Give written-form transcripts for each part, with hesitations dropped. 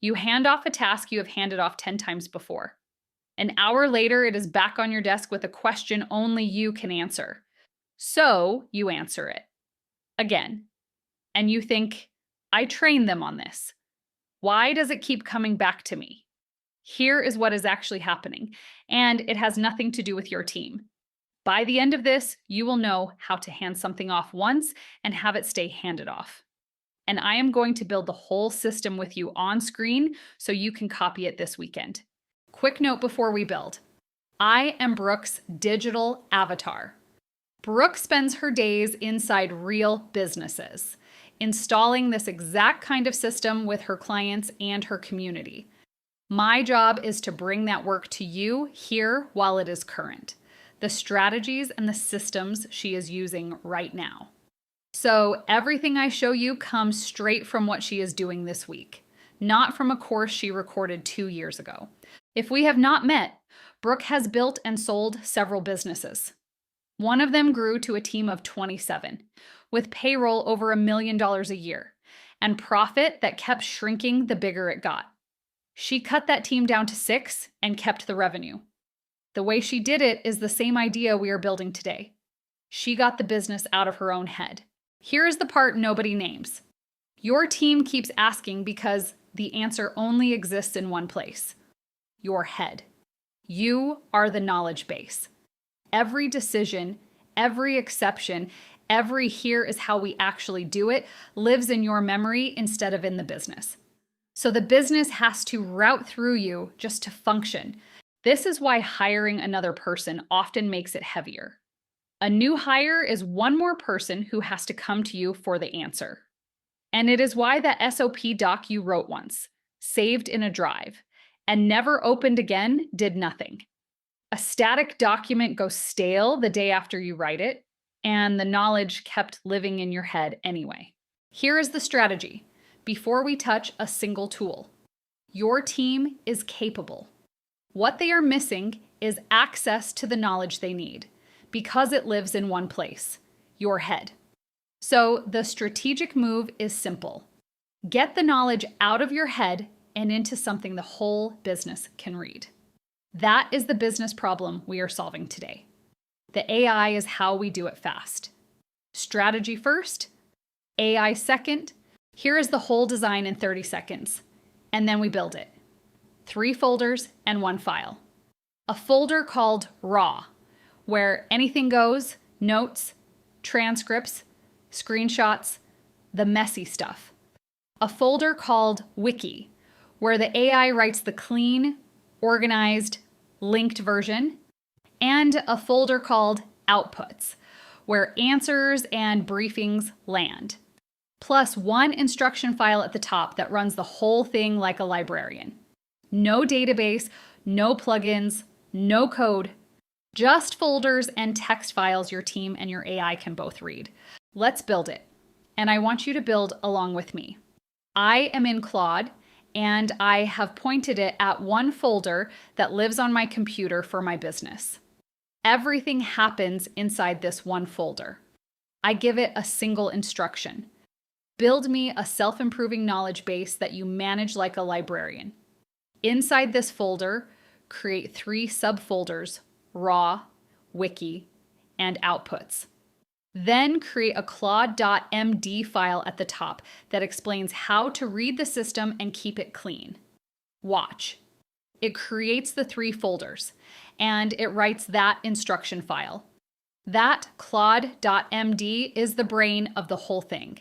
You hand off a task you have handed off 10 times before. An hour later, it is back on your desk with a question only you can answer. So you answer it again. And you think, I trained them on this. Why does it keep coming back to me? Here is what is actually happening, and it has nothing to do with your team. By the end of this, you will know how to hand something off once and have it stay handed off. And I am going to build the whole system with you on screen so you can copy it this weekend. Quick note before we build. I am Brooke's digital avatar. Brooke spends her days inside real businesses, installing this exact kind of system with her clients and her community. My job is to bring that work to you here while it is current, the strategies and the systems she is using right now. So everything I show you comes straight from what she is doing this week, not from a course she recorded 2 years ago. If we have not met, Brooke has built and sold several businesses. One of them grew to a team of 27, with payroll over $1 million a year, and profit that kept shrinking the bigger it got. She cut that team down to 6 and kept the revenue. The way she did it is the same idea we are building today. She got the business out of her own head. Here is the part nobody names. Your team keeps asking because the answer only exists in one place: your head. You are the knowledge base. Every decision, every exception, every here is how we actually do it lives in your memory instead of in the business. So the business has to route through you just to function. This is why hiring another person often makes it heavier. A new hire is one more person who has to come to you for the answer. And it is why that SOP doc you wrote once, saved in a drive, and never opened again, did nothing. A static document goes stale the day after you write it, and the knowledge kept living in your head anyway. Here is the strategy before we touch a single tool. Your team is capable. What they are missing is access to the knowledge they need because it lives in one place, your head. So the strategic move is simple. Get the knowledge out of your head and into something the whole business can read. That is the business problem we are solving today. The AI is how we do it fast. Strategy first, AI second. Here is the whole design in 30 seconds. And then we build it. 3 folders and 1 file. A folder called Raw, where anything goes, notes, transcripts, screenshots, the messy stuff. A folder called Wiki, where the AI writes the clean, organized, linked version. And a folder called Outputs, where answers and briefings land. Plus 1 instruction file at the top that runs the whole thing like a librarian. No database, no plugins, no code, just folders and text files your team and your AI can both read. Let's build it. And I want you to build along with me. I am in Claude, and I have pointed it at one folder that lives on my computer for my business. Everything happens inside this one folder. I give it a single instruction. Build me a self-improving knowledge base that you manage like a librarian. Inside this folder, create 3 subfolders: Raw, Wiki, and Outputs. Then create a claude.md file at the top that explains how to read the system and keep it clean. Watch. It creates the 3 folders, and it writes that instruction file. That claude.md is the brain of the whole thing.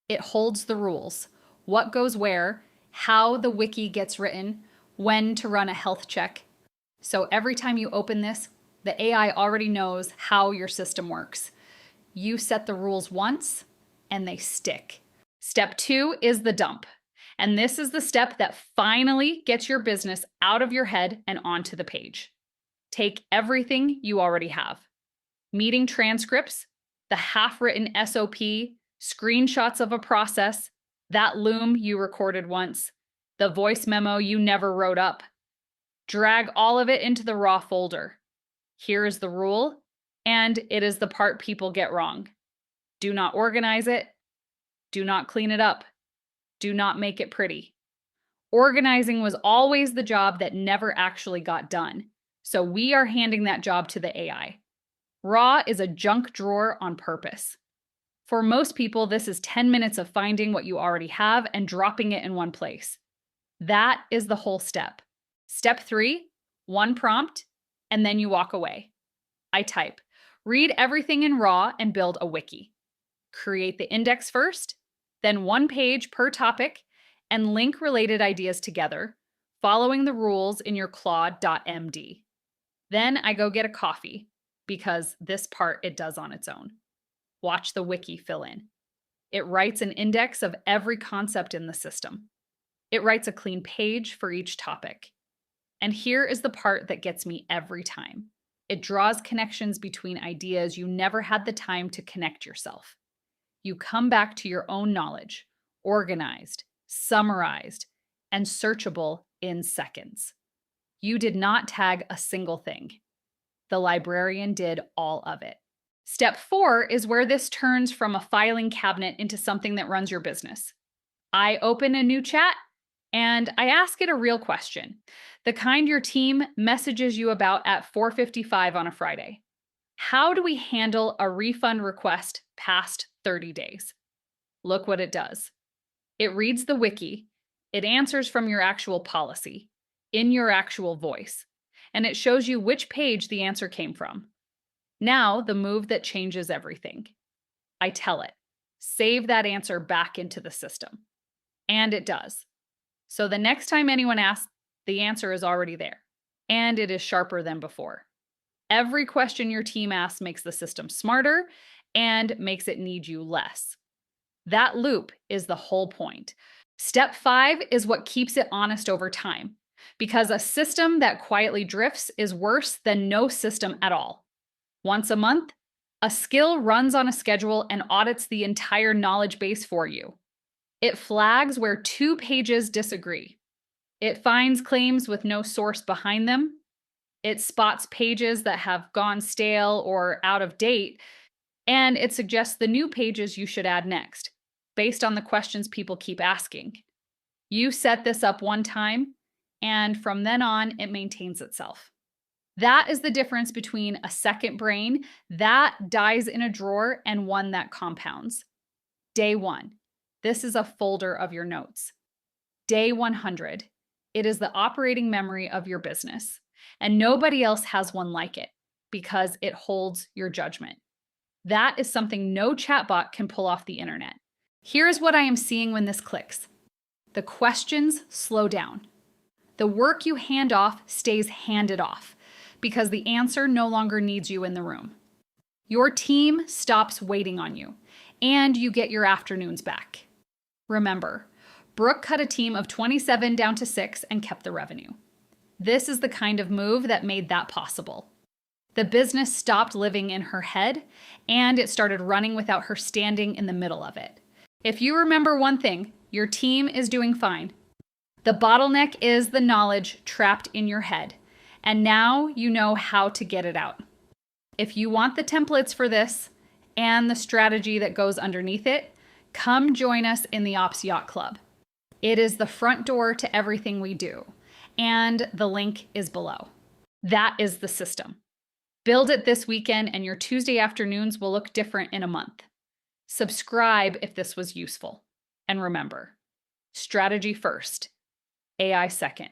It holds the rules, what goes where, how the wiki gets written, when to run a health check. So every time you open this, the AI already knows how your system works. You set the rules once, and they stick. Step 2 is the dump. And this is the step that finally gets your business out of your head and onto the page. Take everything you already have. Meeting transcripts, the half-written SOP, screenshots of a process, that Loom you recorded once, the voice memo you never wrote up. Drag all of it into the raw folder. Here is the rule, and it is the part people get wrong. Do not organize it. Do not clean it up. Do not make it pretty. Organizing was always the job that never actually got done. So we are handing that job to the AI. Raw is a junk drawer on purpose. For most people, this is 10 minutes of finding what you already have and dropping it in one place. That is the whole step. Step 3, one prompt, and then you walk away. I type, read everything in Raw and build a wiki. Create the index first, then one page per topic, and link related ideas together, following the rules in your Claude.md. Then I go get a coffee, because this part it does on its own. Watch the wiki fill in. It writes an index of every concept in the system. It writes a clean page for each topic. And here is the part that gets me every time. It draws connections between ideas you never had the time to connect yourself. You come back to your own knowledge, organized, summarized, and searchable in seconds. You did not tag a single thing. The librarian did all of it. Step 4 is where this turns from a filing cabinet into something that runs your business. I open a new chat and I ask it a real question, the kind your team messages you about at 4:55 on a Friday. How do we handle a refund request past 30 days? Look what it does. It reads the wiki, it answers from your actual policy, in your actual voice, and it shows you which page the answer came from. Now, the move that changes everything. I tell it, save that answer back into the system. And it does. So the next time anyone asks, the answer is already there. And it is sharper than before. Every question your team asks makes the system smarter and makes it need you less. That loop is the whole point. Step 5 is what keeps it honest over time, because a system that quietly drifts is worse than no system at all. Once a month, a skill runs on a schedule and audits the entire knowledge base for you. It flags where 2 pages disagree. It finds claims with no source behind them. It spots pages that have gone stale or out of date, and it suggests the new pages you should add next, based on the questions people keep asking. You set this up one time, and from then on, it maintains itself. That is the difference between a second brain that dies in a drawer and one that compounds. Day 1, this is a folder of your notes. Day 100, it is the operating memory of your business, and nobody else has one like it because it holds your judgment. That is something no chatbot can pull off the internet. Here is what I am seeing when this clicks. The questions slow down. The work you hand off stays handed off because the answer no longer needs you in the room. Your team stops waiting on you, and you get your afternoons back. Remember, Brooke cut a team of 27 down to 6 and kept the revenue. This is the kind of move that made that possible. The business stopped living in her head, and it started running without her standing in the middle of it. If you remember one thing, your team is doing fine. The bottleneck is the knowledge trapped in your head, and now you know how to get it out. If you want the templates for this and the strategy that goes underneath it, come join us in the Ops Yacht Club. It is the front door to everything we do, and the link is below. That is the system. Build it this weekend, and your Tuesday afternoons will look different in a month. Subscribe if this was useful. And remember, strategy first, AI second.